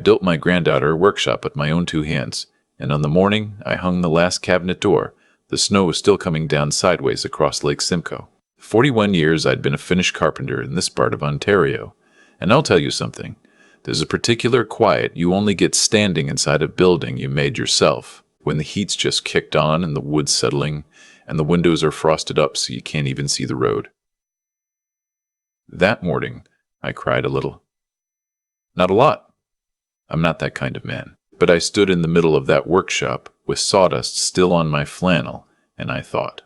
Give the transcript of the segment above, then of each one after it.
built my granddaughter a workshop with my own 2 hands, and on the morning I hung the last cabinet door, the snow was still coming down sideways across Lake Simcoe. 41 years I'd been a finished carpenter in this part of Ontario, and I'll tell you something. There's a particular quiet you only get standing inside a building you made yourself, when the heat's just kicked on and the wood's settling, and the windows are frosted up so you can't even see the road. That morning, I cried a little. Not a lot. I'm not that kind of man. But I stood in the middle of that workshop with sawdust still on my flannel, and I thought,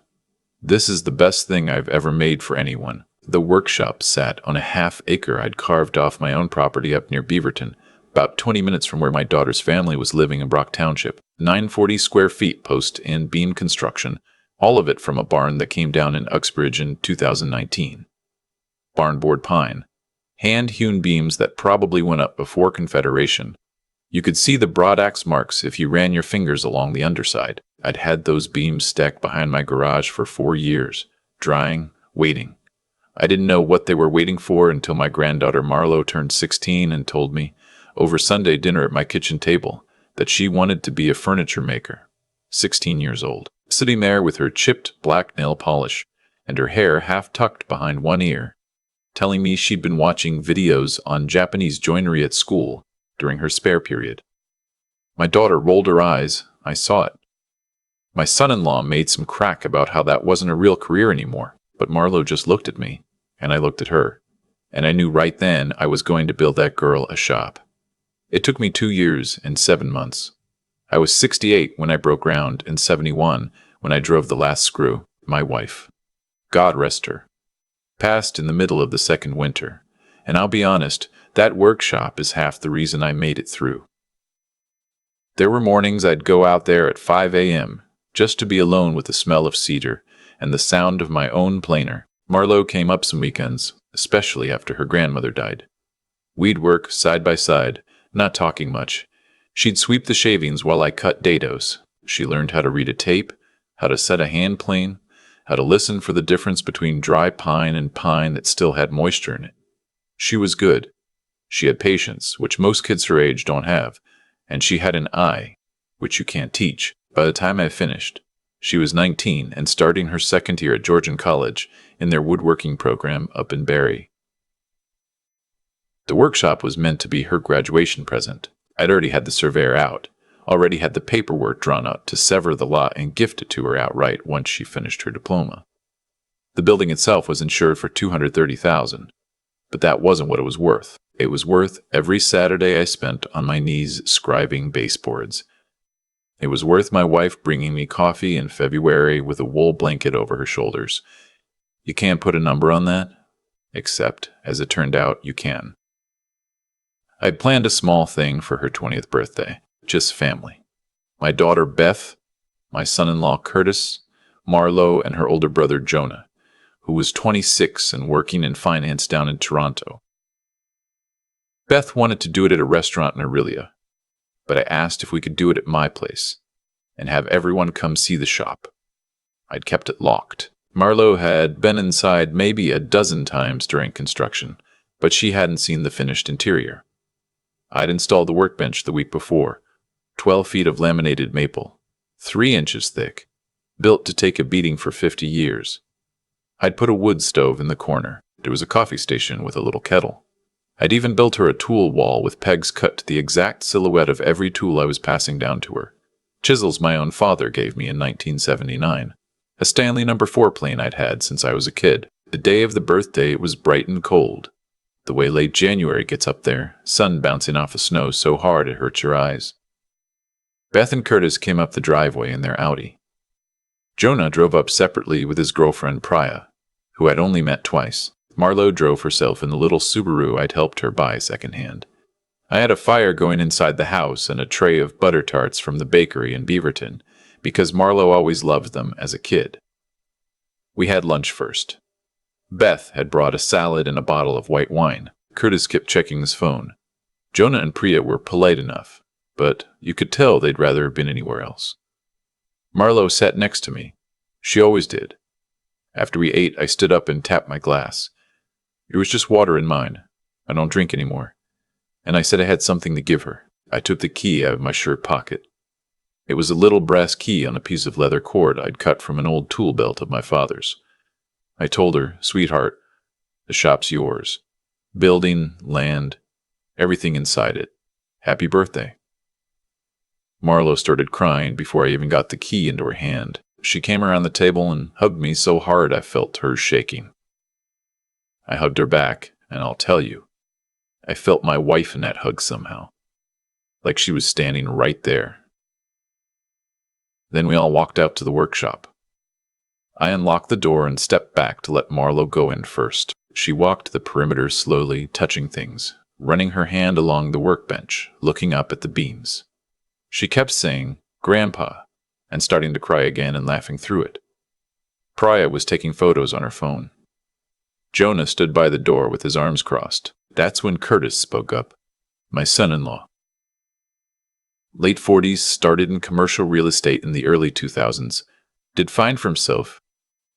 this is the best thing I've ever made for anyone. The workshop sat on a half-acre I'd carved off my own property up near Beaverton, about 20 minutes from where my daughter's family was living in Brock Township. 940 square feet post and beam construction, all of it from a barn that came down in Uxbridge in 2019. Barnboard pine. Hand-hewn beams that probably went up before Confederation. You could see the broad axe marks if you ran your fingers along the underside. I'd had those beams stacked behind my garage for 4 years, drying, waiting. I didn't know what they were waiting for until my granddaughter Marlo turned 16 and told me, over Sunday dinner at my kitchen table, that she wanted to be a furniture maker. 16 years old, sitting there with her chipped black nail polish and her hair half tucked behind one ear, telling me she'd been watching videos on Japanese joinery at school during her spare period. My daughter rolled her eyes. I saw it. My son-in-law made some crack about how that wasn't a real career anymore, but Marlo just looked at me, and I looked at her, and I knew right then I was going to build that girl a shop. It took me 2 years and 7 months. I was 68 when I broke ground and 71 when I drove the last screw. My wife, God rest her, passed in the middle of the second winter, and I'll be honest, that workshop is half the reason I made it through. There were mornings I'd go out there at 5 a.m. just to be alone with the smell of cedar and the sound of my own planer. Marlo came up some weekends, especially after her grandmother died. We'd work side by side, not talking much. She'd sweep the shavings while I cut dados. She learned how to read a tape, how to set a hand plane, how to listen for the difference between dry pine and pine that still had moisture in it. She was good. She had patience, which most kids her age don't have, and she had an eye, which you can't teach. By the time I finished, she was 19 and starting her second year at Georgian College in their woodworking program up in Barrie. The workshop was meant to be her graduation present. I'd already had the surveyor out, already had the paperwork drawn up to sever the lot and gift it to her outright once she finished her diploma. The building itself was insured for $230,000, but that wasn't what it was worth. It was worth every Saturday I spent on my knees scribing baseboards. It was worth my wife bringing me coffee in February with a wool blanket over her shoulders. You can't put a number on that, except, as it turned out, you can. I'd planned a small thing for her 20th birthday, just family. My daughter Beth, my son-in-law Curtis, Marlo, and her older brother Jonah, who was 26 and working in finance down in Toronto. Beth wanted to do it at a restaurant in Aurelia, but I asked if we could do it at my place and have everyone come see the shop. I'd kept it locked. Marlo had been inside maybe a dozen times during construction, but she hadn't seen the finished interior. I'd installed the workbench the week before, 12 feet of laminated maple, 3 inches thick, built to take a beating for 50 years. I'd put a wood stove in the corner. There was a coffee station with a little kettle. I'd even built her a tool wall with pegs cut to the exact silhouette of every tool I was passing down to her. Chisels my own father gave me in 1979. A Stanley No. 4 plane I'd had since I was a kid. The day of the birthday it was bright and cold. The way late January gets up there, sun bouncing off the snow so hard it hurts your eyes. Beth and Curtis came up the driveway in their Audi. Jonah drove up separately with his girlfriend Priya, who I'd only met twice. Marlo drove herself in the little Subaru I'd helped her buy secondhand. I had a fire going inside the house and a tray of butter tarts from the bakery in Beaverton, because Marlo always loved them as a kid. We had lunch first. Beth had brought a salad and a bottle of white wine. Curtis kept checking his phone. Jonah and Priya were polite enough, but you could tell they'd rather have been anywhere else. Marlo sat next to me. She always did. After we ate, I stood up and tapped my glass. It was just water in mine. I don't drink anymore. and I said I had something to give her. I took the key out of my shirt pocket. It was a little brass key on a piece of leather cord I'd cut from an old tool belt of my father's. I told her, "Sweetheart, the shop's yours. Building, land, everything inside it. Happy birthday." Marlo started crying before I even got the key into her hand. She came around the table and hugged me so hard I felt hers shaking. I hugged her back, and I'll tell you, I felt my wife in that hug somehow, like she was standing right there. Then we all walked out to the workshop. I unlocked the door and stepped back to let Marlo go in first. She walked the perimeter slowly, touching things, running her hand along the workbench, looking up at the beams. She kept saying, "Grandpa," and starting to cry again and laughing through it. Priya was taking photos on her phone. Jonah stood by the door with his arms crossed. That's when Curtis spoke up, my son-in-law. Late 40s, started in commercial real estate in the early 2000s, did fine for himself,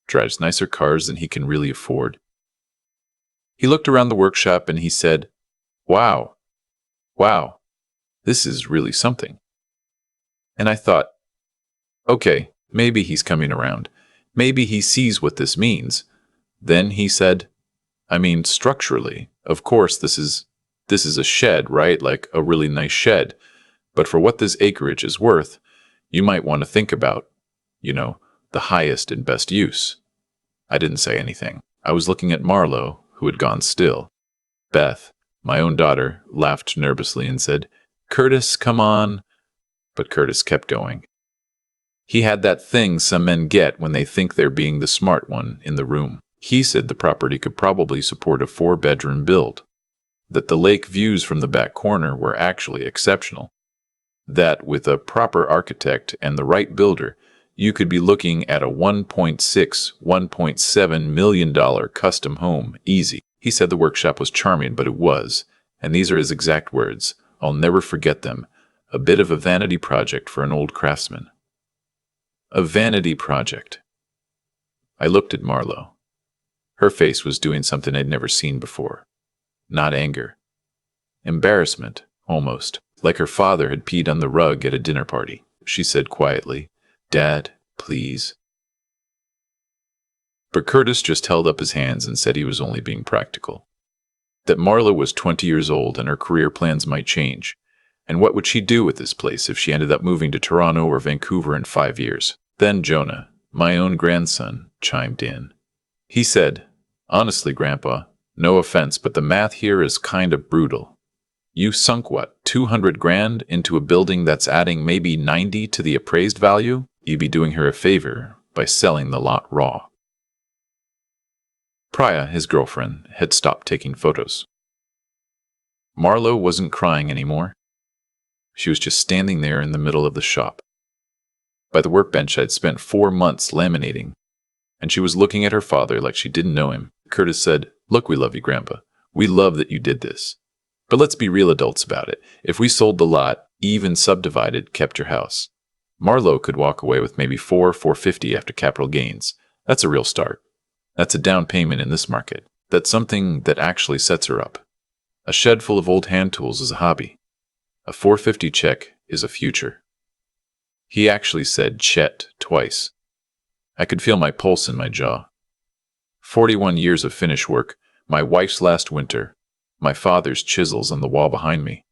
drives nicer cars than he can really afford. He looked around the workshop and he said, wow, this is really something." And I thought, okay, maybe he's coming around. Maybe he sees what this means. Then he said, structurally, of course, this is a shed, right? Like a really nice shed. But for what this acreage is worth, you might want to think about, the highest and best use. I didn't say anything. I was looking at Marlo, who had gone still. Beth, my own daughter, laughed nervously and said, "Curtis, come on." But Curtis kept going. He had that thing some men get when they think they're being the smart one in the room. He said the property could probably support a 4-bedroom build, that the lake views from the back corner were actually exceptional, that with a proper architect and the right builder, you could be looking at a $1.6, $1.7 million custom home easy. He said the workshop was charming, but it was, and these are his exact words, I'll never forget them, a bit of a vanity project for an old craftsman. A vanity project. I looked at Marlo. Her face was doing something I'd never seen before. Not anger. Embarrassment, almost, like her father had peed on the rug at a dinner party. She said quietly, "Dad, please." But Curtis just held up his hands and said he was only being practical. That Marlo was 20 years old and her career plans might change. And what would she do with this place if she ended up moving to Toronto or Vancouver in 5 years? Then Jonah, my own grandson, chimed in. He said, "Honestly, Grandpa, no offense, but the math here is kind of brutal. You sunk what, 200 grand into a building that's adding maybe 90 to the appraised value? You'd be doing her a favor by selling the lot raw." Priya, his girlfriend, had stopped taking photos. Marlo wasn't crying anymore. She was just standing there in the middle of the shop. By the workbench I'd spent 4 months laminating, and she was looking at her father like she didn't know him. Curtis said, "Look, we love you, Grandpa. We love that you did this. But let's be real adults about it. If we sold the lot, even subdivided, kept your house, Marlo could walk away with maybe $450 after capital gains. That's a real start. That's a down payment in this market. That's something that actually sets her up. A shed full of old hand tools is a hobby. A $450 check is a future." He actually said "Chet" twice. I could feel my pulse in my jaw. 41 years of finish work, my wife's last winter, my father's chisels on the wall behind me.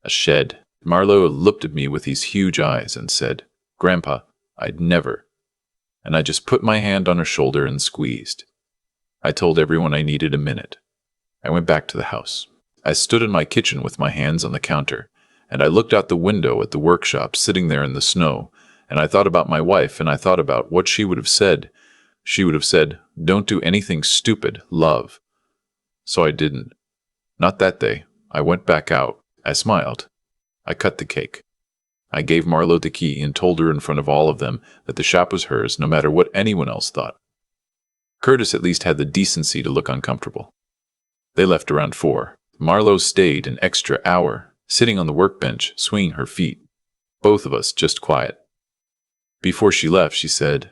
A shed. Marlo looked at me with these huge eyes and said, "Grandpa, I'd never." And I just put my hand on her shoulder and squeezed. I told everyone I needed a minute. I went back to the house. I stood in my kitchen with my hands on the counter, and I looked out the window at the workshop sitting there in the snow, and I thought about my wife, and I thought about what she would have said. She would have said, "Don't do anything stupid, love." So I didn't. Not that day. I went back out. I smiled. I cut the cake. I gave Marlo the key and told her in front of all of them that the shop was hers no matter what anyone else thought. Curtis at least had the decency to look uncomfortable. They left around 4. Marlo stayed an extra hour, sitting on the workbench, swinging her feet. Both of us just quiet. Before she left, she said,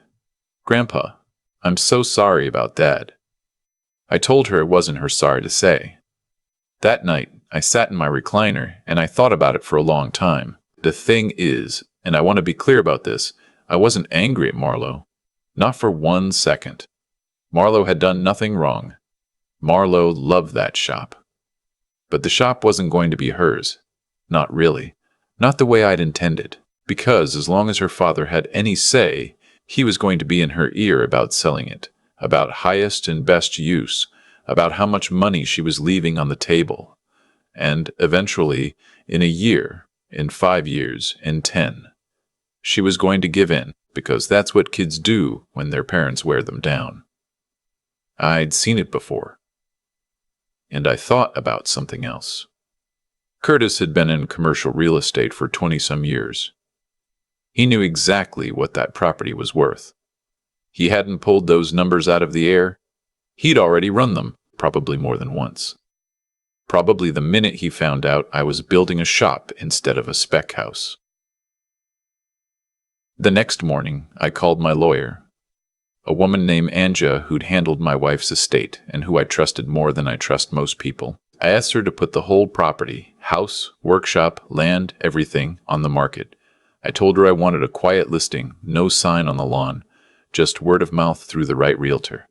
"Grandpa, I'm so sorry about Dad." I told her it wasn't her sorry to say. That night, I sat in my recliner and I thought about it for a long time. The thing is, and I want to be clear about this, I wasn't angry at Marlo. Not for 1 second. Marlo had done nothing wrong. Marlo loved that shop. But the shop wasn't going to be hers. Not really. Not the way I'd intended. Because as long as her father had any say, he was going to be in her ear about selling it, about highest and best use, about how much money she was leaving on the table. And eventually, in a year, in 5 years, in 10, she was going to give in, because that's what kids do when their parents wear them down. I'd seen it before. And I thought about something else. Curtis had been in commercial real estate for 20-some years. He knew exactly what that property was worth. He hadn't pulled those numbers out of the air. He'd already run them, probably more than once. Probably the minute he found out I was building a shop instead of a spec house. The next morning, I called my lawyer, a woman named Anja who'd handled my wife's estate and who I trusted more than I trust most people. I asked her to put the whole property, house, workshop, land, everything, on the market. I told her I wanted a quiet listing, no sign on the lawn, just word of mouth through the right realtor.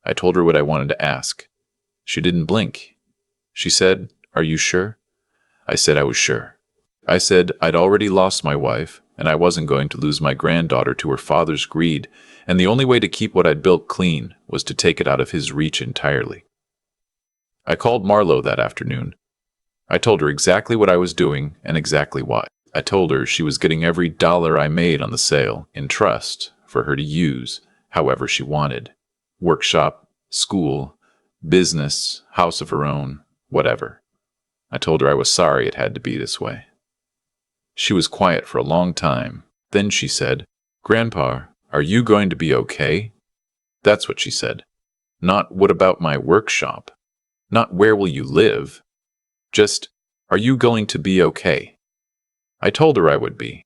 I told her what I wanted to ask. She didn't blink. She said, "Are you sure?" I said I was sure. I said I'd already lost my wife, and I wasn't going to lose my granddaughter to her father's greed, and the only way to keep what I'd built clean was to take it out of his reach entirely. I called Marlo that afternoon. I told her exactly what I was doing and exactly why. I told her she was getting every dollar I made on the sale in trust for her to use however she wanted. Workshop, school, business, house of her own, whatever. I told her I was sorry it had to be this way. She was quiet for a long time. Then she said, "Grandpa, are you going to be okay?" That's what she said. Not what about my workshop? Not where will you live? Just, are you going to be okay? I told her I would be.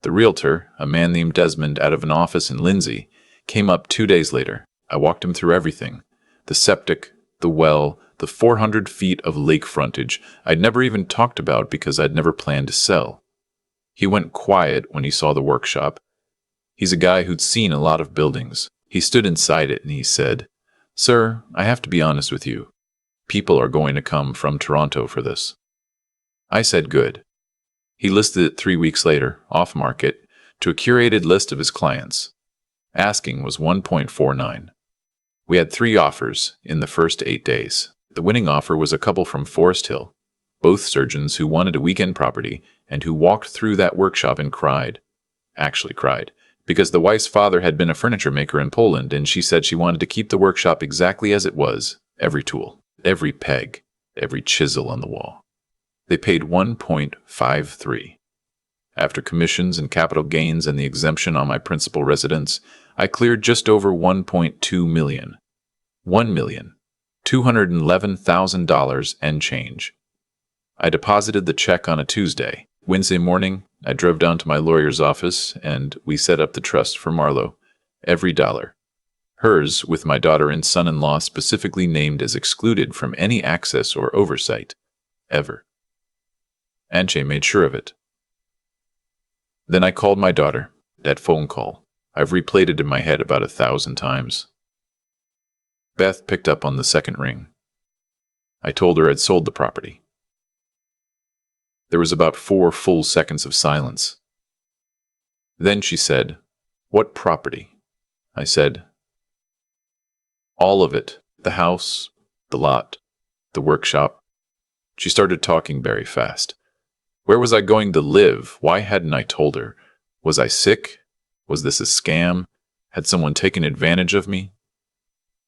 The realtor, a man named Desmond out of an office in Lindsay, came up 2 days later. I walked him through everything. The septic, the well, the 400 feet of lake frontage I'd never even talked about because I'd never planned to sell. He went quiet when he saw the workshop. He's a guy who'd seen a lot of buildings. He stood inside it and he said, "Sir, I have to be honest with you. People are going to come from Toronto for this." I said good. He listed it 3 weeks later, off-market, to a curated list of his clients. Asking was 1.49. We had 3 offers in the first 8 days. The winning offer was a couple from Forest Hill, both surgeons who wanted a weekend property and who walked through that workshop and cried. Actually cried, because the wife's father had been a furniture maker in Poland and she said she wanted to keep the workshop exactly as it was, every tool, every peg, every chisel on the wall. They paid 1.53. After commissions and capital gains and the exemption on my principal residence, I cleared just over $1.2 million. $1,211,000 and change. I deposited the check on a Tuesday. Wednesday morning, I drove down to my lawyer's office and we set up the trust for Marlo. Every dollar. Hers, with my daughter and son-in-law specifically named as excluded from any access or oversight. Ever. Anche made sure of it. Then I called my daughter. That phone call. I've replayed it in my head about 1,000 times. Beth picked up on the second ring. I told her I'd sold the property. There was about 4 full seconds of silence. Then she said, "What property?" I said, "All of it. The house, the lot, the workshop." She started talking very fast. Where was I going to live? Why hadn't I told her? Was I sick? Was this a scam? Had someone taken advantage of me?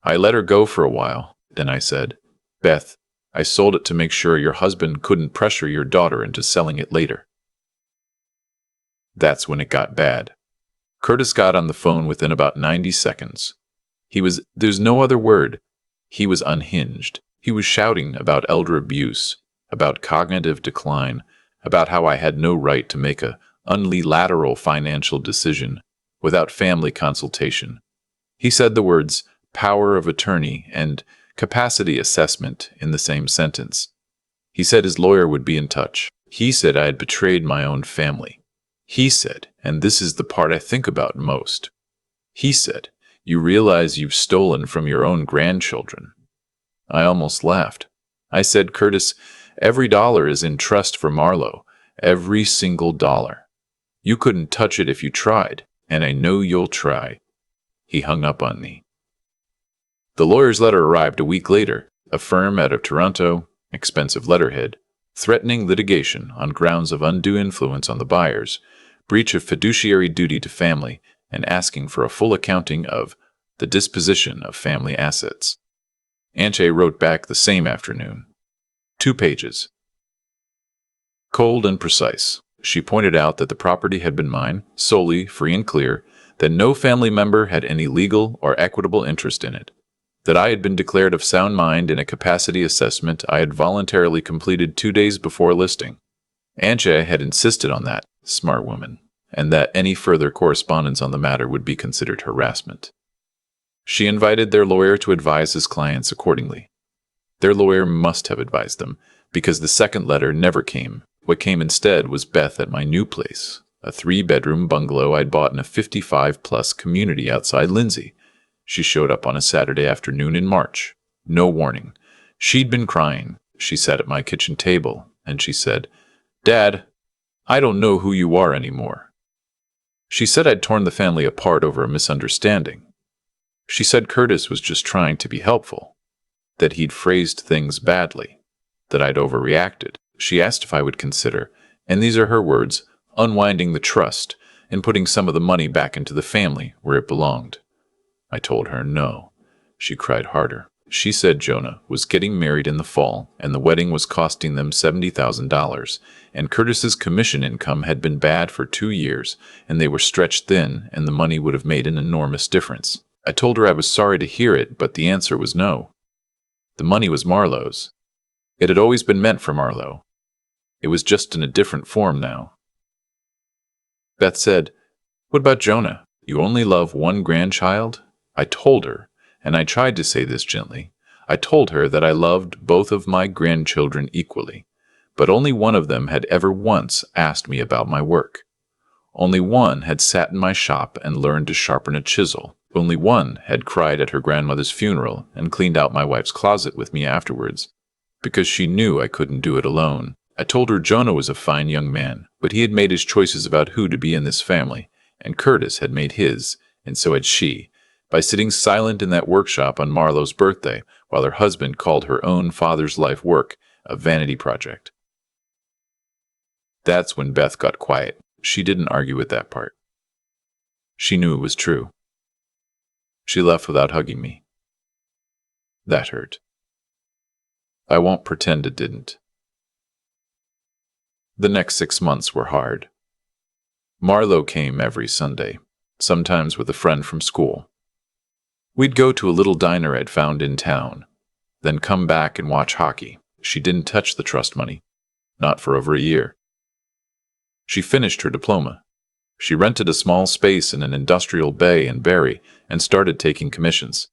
I let her go for a while. Then I said, "Beth, I sold it to make sure your husband couldn't pressure your daughter into selling it later." That's when it got bad. Curtis got on the phone within about 90 seconds. There's no other word. He was unhinged. He was shouting about elder abuse, about cognitive decline, about how I had no right to make a unilateral financial decision without family consultation. He said the words power of attorney and capacity assessment in the same sentence. He said his lawyer would be in touch. He said I had betrayed my own family. He said, and this is the part I think about most, he said, you realize you've stolen from your own grandchildren. I almost laughed. I said, Curtis, every dollar is in trust for Marlo. Every single dollar. You couldn't touch it if you tried, and I know you'll try. He hung up on me. The lawyer's letter arrived a week later, a firm out of Toronto, expensive letterhead, threatening litigation on grounds of undue influence on the buyers, breach of fiduciary duty to family, and asking for a full accounting of the disposition of family assets. Anche wrote back the same afternoon. 2 pages. Cold and precise. She pointed out that the property had been mine, solely, free and clear, that no family member had any legal or equitable interest in it, that I had been declared of sound mind in a capacity assessment I had voluntarily completed 2 days before listing. Anche had insisted on that, smart woman, and that any further correspondence on the matter would be considered harassment. She invited their lawyer to advise his clients accordingly. Their lawyer must have advised them, because the second letter never came. What came instead was Beth at my new place, a 3-bedroom bungalow I'd bought in a 55-plus community outside Lindsay. She showed up on a Saturday afternoon in March. No warning. She'd been crying. She sat at my kitchen table, and she said, Dad, I don't know who you are anymore. She said I'd torn the family apart over a misunderstanding. She said Curtis was just trying to be helpful, that he'd phrased things badly, that I'd overreacted. She asked if I would consider, and these are her words, unwinding the trust and putting some of the money back into the family where it belonged. I told her no. She cried harder. She said Jonah was getting married in the fall, and the wedding was costing them $70,000, and Curtis's commission income had been bad for 2 years, and they were stretched thin, and the money would have made an enormous difference. I told her I was sorry to hear it, but the answer was no. The money was Marlo's. It had always been meant for Marlo. It was just in a different form now. Beth said, What about Jonah? You only love one grandchild? I told her, and I tried to say this gently, I told her that I loved both of my grandchildren equally, but only one of them had ever once asked me about my work. Only one had sat in my shop and learned to sharpen a chisel. Only one had cried at her grandmother's funeral and cleaned out my wife's closet with me afterwards, because she knew I couldn't do it alone. I told her Jonah was a fine young man, but he had made his choices about who to be in this family, and Curtis had made his, and so had she, by sitting silent in that workshop on Marlo's birthday while her husband called her own father's life work a vanity project. That's when Beth got quiet. She didn't argue with that part. She knew it was true. She left without hugging me. That hurt. I won't pretend it didn't. The next 6 months were hard. Marlo came every Sunday, sometimes with a friend from school. We'd go to a little diner I'd found in town, then come back and watch hockey. She didn't touch the trust money, not for over a year. She finished her diploma. She rented a small space in an industrial bay in Barrie and started taking commissions.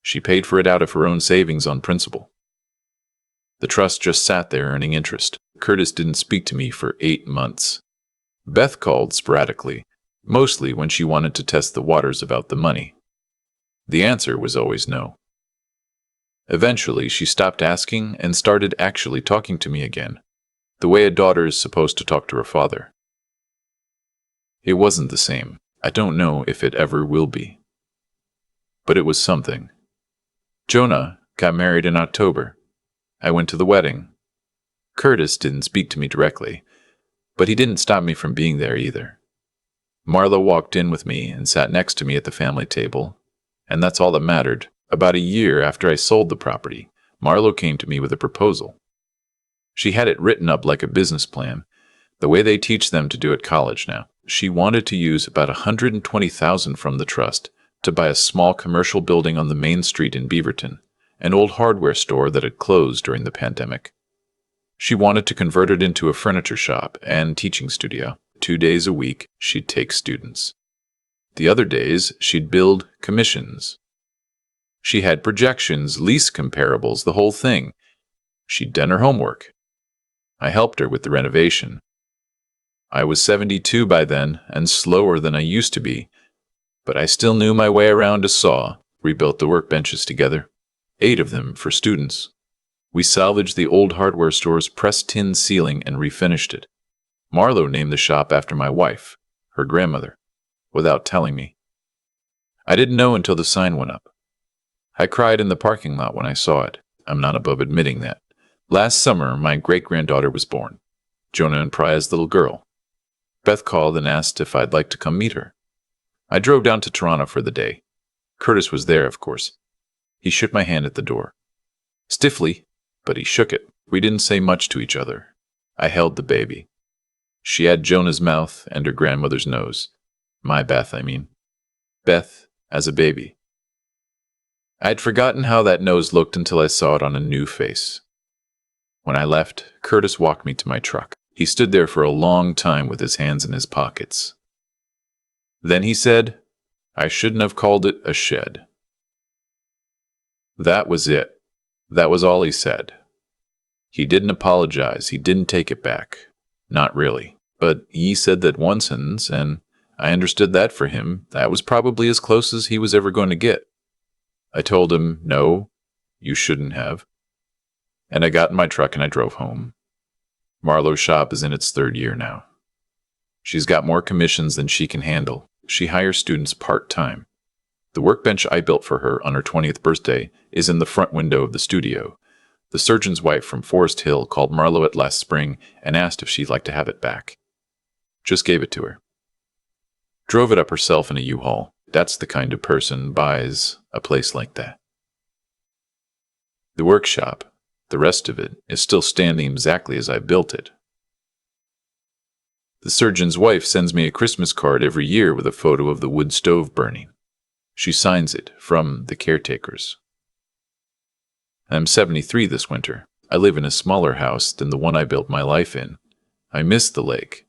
She paid for it out of her own savings on principal. The trust just sat there earning interest. Curtis didn't speak to me for 8 months. Beth called sporadically, mostly when she wanted to test the waters about the money. The answer was always no. Eventually, she stopped asking and started actually talking to me again, the way a daughter is supposed to talk to her father. It wasn't the same. I don't know if it ever will be. But it was something. Jonah got married in October. I went to the wedding. Curtis didn't speak to me directly, but he didn't stop me from being there either. Marlo walked in with me and sat next to me at the family table, and that's all that mattered. About a year after I sold the property, Marlo came to me with a proposal. She had it written up like a business plan, the way they teach them to do at college now. She wanted to use about $120,000 from the trust to buy a small commercial building on the main street in Beaverton, an old hardware store that had closed during the pandemic. She wanted to convert it into a furniture shop and teaching studio. 2 days a week, she'd take students. The other days, she'd build commissions. She had projections, lease comparables, the whole thing. She'd done her homework. I helped her with the renovation. I was 72 by then and slower than I used to be, but I still knew my way around a saw. Rebuilt the workbenches together, 8 of them for students. We salvaged the old hardware store's pressed tin ceiling and refinished it. Marlo named the shop after my wife, her grandmother, without telling me. I didn't know until the sign went up. I cried in the parking lot when I saw it. I'm not above admitting that. Last summer, my great-granddaughter was born, Jonah and Priya's little girl. Beth called and asked if I'd like to come meet her. I drove down to Toronto for the day. Curtis was there, of course. He shook my hand at the door. Stiffly, but he shook it. We didn't say much to each other. I held the baby. She had Jonah's mouth and her grandmother's nose. My Beth, I mean. Beth as a baby. I'd forgotten how that nose looked until I saw it on a new face. When I left, Curtis walked me to my truck. He stood there for a long time with his hands in his pockets. Then he said, I shouldn't have called it a shed. That was it. That was all he said. He didn't apologize. He didn't take it back. Not really. But he said that one sentence, and I understood that for him, that was probably as close as he was ever going to get. I told him, no, you shouldn't have. And I got in my truck and I drove home. Marlo's shop is in its 3rd year now. She's got more commissions than she can handle. She hires students part-time. The workbench I built for her on her 20th birthday is in the front window of the studio. The surgeon's wife from Forest Hill called Marlo it last spring and asked if she'd like to have it back. Just gave it to her. Drove it up herself in a U-Haul. That's the kind of person buys a place like that. The workshop, the rest of it, is still standing exactly as I built it. The surgeon's wife sends me a Christmas card every year with a photo of the wood stove burning. She signs it, from the caretakers. I'm 73 this winter. I live in a smaller house than the one I built my life in. I miss the lake.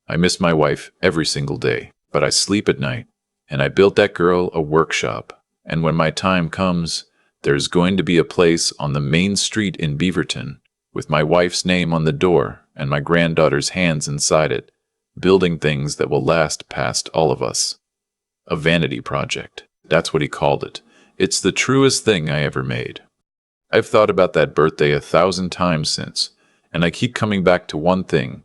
I miss my wife every single day, but I sleep at night, and I built that girl a workshop, and when my time comes, there's going to be a place on the main street in Beaverton with my wife's name on the door and my granddaughter's hands inside it, building things that will last past all of us. A vanity project. That's what he called it. It's the truest thing I ever made. I've thought about that birthday 1,000 times since, and I keep coming back to one thing.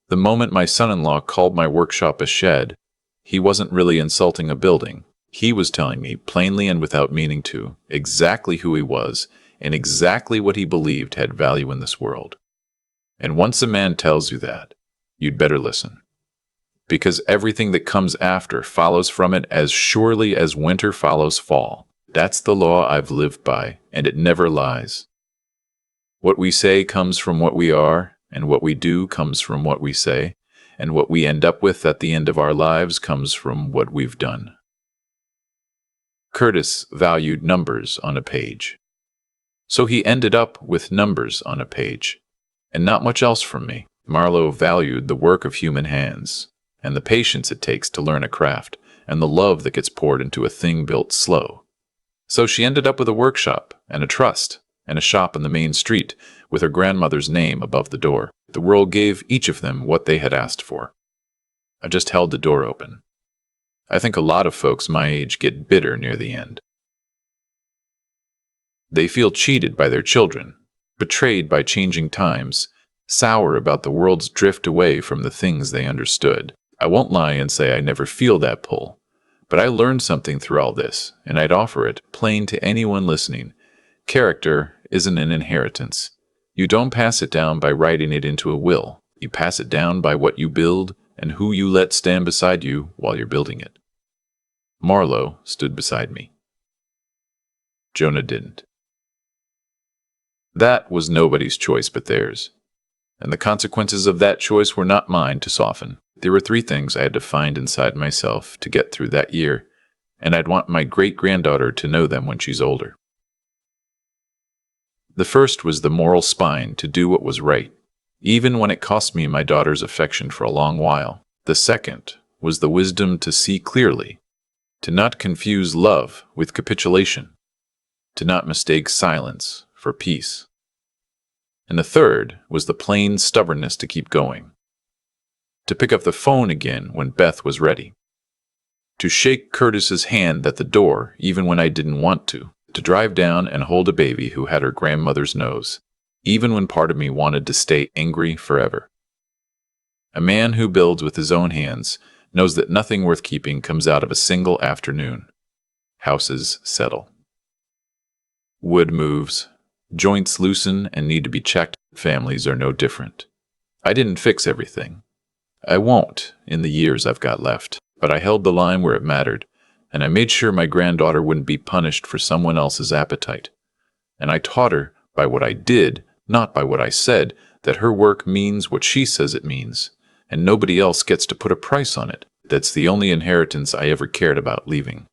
The moment my son-in-law called my workshop a shed, he wasn't really insulting a building. He was telling me, plainly and without meaning to, exactly who he was and exactly what he believed had value in this world. And once a man tells you that, you'd better listen. Because everything that comes after follows from it as surely as winter follows fall. That's the law I've lived by, and it never lies. What we say comes from what we are, and what we do comes from what we say, and what we end up with at the end of our lives comes from what we've done. Curtis valued numbers on a page. So he ended up with numbers on a page, and not much else from me. Marlo valued the work of human hands, and the patience it takes to learn a craft, and the love that gets poured into a thing built slow. So she ended up with a workshop, and a trust, and a shop on the main street, with her grandmother's name above the door. The world gave each of them what they had asked for. I just held the door open. I think a lot of folks my age get bitter near the end. They feel cheated by their children, betrayed by changing times, sour about the world's drift away from the things they understood. I won't lie and say I never feel that pull, but I learned something through all this, and I'd offer it plain to anyone listening. Character isn't an inheritance. You don't pass it down by writing it into a will. You pass it down by what you build and who you let stand beside you while you're building it. Marlo stood beside me. Jonah didn't. That was nobody's choice but theirs, and the consequences of that choice were not mine to soften. There were 3 things I had to find inside myself to get through that year, and I'd want my great-granddaughter to know them when she's older. The first was the moral spine to do what was right, even when it cost me my daughter's affection for a long while. The second was the wisdom to see clearly, to not confuse love with capitulation, to not mistake silence for peace. And the third was the plain stubbornness to keep going. To pick up the phone again when Beth was ready. To shake Curtis's hand at the door even when I didn't want to. To drive down and hold a baby who had her grandmother's nose, even when part of me wanted to stay angry forever. A man who builds with his own hands knows that nothing worth keeping comes out of a single afternoon. Houses settle. Wood moves. Joints loosen and need to be checked. Families are no different. I didn't fix everything. I won't in the years I've got left, but I held the line where it mattered, and I made sure my granddaughter wouldn't be punished for someone else's appetite. And I taught her by what I did, not by what I said, that her work means what she says it means, and nobody else gets to put a price on it. That's the only inheritance I ever cared about leaving.